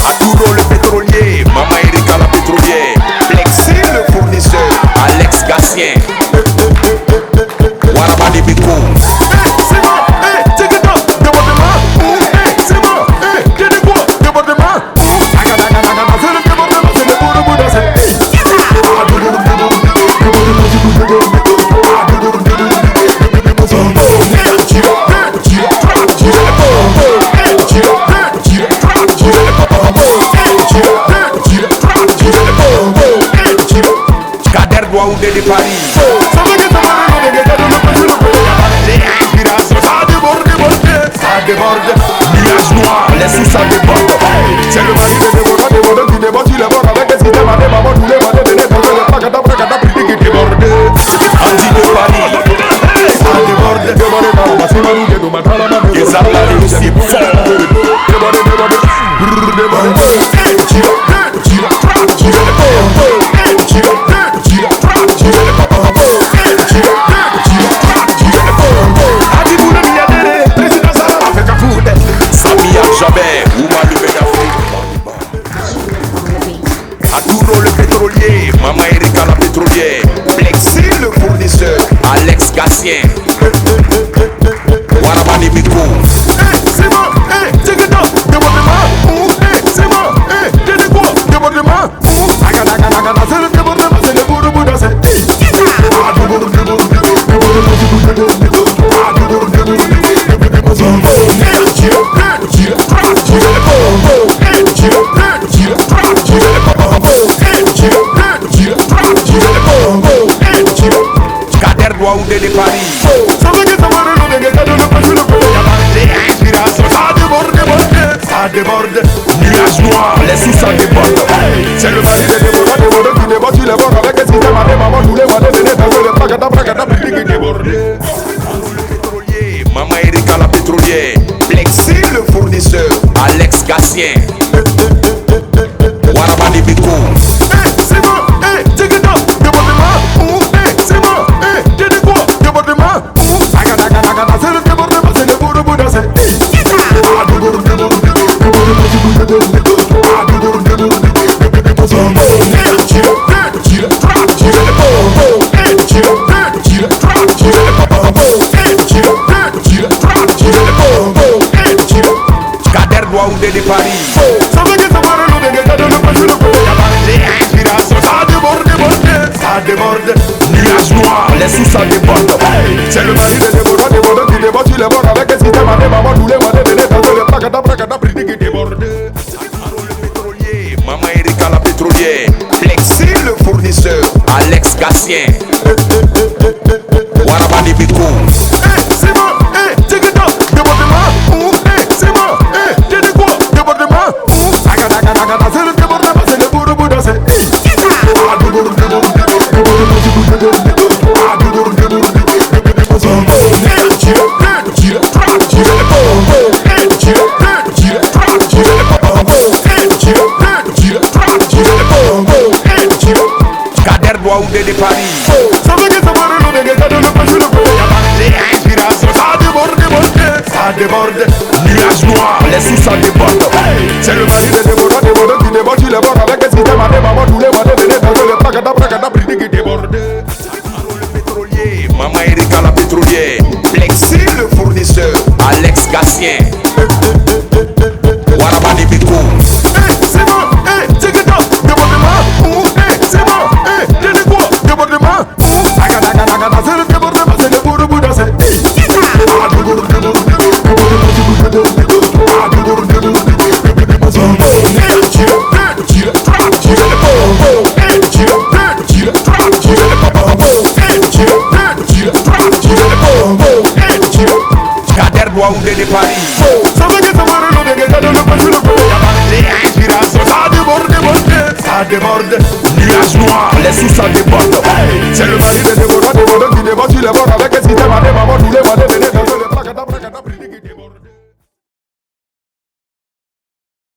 Arturo le pétrolier, Mama Erika la pétrolière, Plexi le fournisseur, Alex Gatien, Warabani Biko. C'est bon, check it out, débordement. C'est bon, qu'est-ce que quoi, débordement. C'est le débordement, c'est le bout de danser. Ou de Paris. Ça déborde, nuage noir, les sous ça déborde. C'est le mari de déborde qui déborde, il est mort avec des systèmes à des mamans, tous les mamans, des nez, qui déborde. Anti de Paris, ça déborde, et ça va aussi fort. Arturo le pétrolier, Mama Erika la pétrolière, Plexi le fournisseur, Alex Gatien, Warabani Biko. C'est bon, check it out, débordement. C'est bon, qu'est-ce que quoi, débordement. C'est le débordement, c'est le bout de danser. Ou de Paris. Ça veut dire que ça va ça déborde, nuage noir, les sous ça déborde. C'est le mari de déborde qui déborde, il est mort avec des systèmes à des mamans, tous les mamans, des nez, qui déborde. Le pétrolier, Mama Erika la pétrolière, Plexi le fournisseur, Alex Gatien, Warabani Biko. C'est bon, check it out, débordement. C'est bon, qu'est-ce que quoi, débordement. C'est le débordement, c'est le bout de danser. Ou de Paris. Ça veut dire que ça va ça déborde, nuage noir, les sous ça déborde. C'est le mari de déborde qui déborde, il est mort avec des systèmes à des mamans, tous les mamans, des nez, qui déborde. Arturo le pétrolier, Mama Erika la pétrolière, Plexi le fournisseur, Alex Gatien, Warabani Biko. C'est bon, check it out, débordement. C'est bon, qu'est-ce que quoi, débordement. C'est le débordement, c'est le bout de danser. Ou de Paris. Ça veut dire que ça va ça déborde, nuage noir, les sous ça déborde. C'est le mari de déborde qui déborde, il est mort avec des systèmes à des mamans, tous les mamans, des nez, qui déborde. Le pétrolier, Mama Erika la pétrolière, Plexi le fournisseur, Alex Gatien, Warabani Biko. C'est bon, check it out, débordement. C'est bon, qu'est-ce que quoi, débordement. C'est le débordement, c'est le bout de danser. Ou de Paris. Ça veut dire que ça va ça déborde, nuage noir, les sous ça déborde. C'est le mari de déborde qui déborde, il est mort avec des systèmes à des mamans.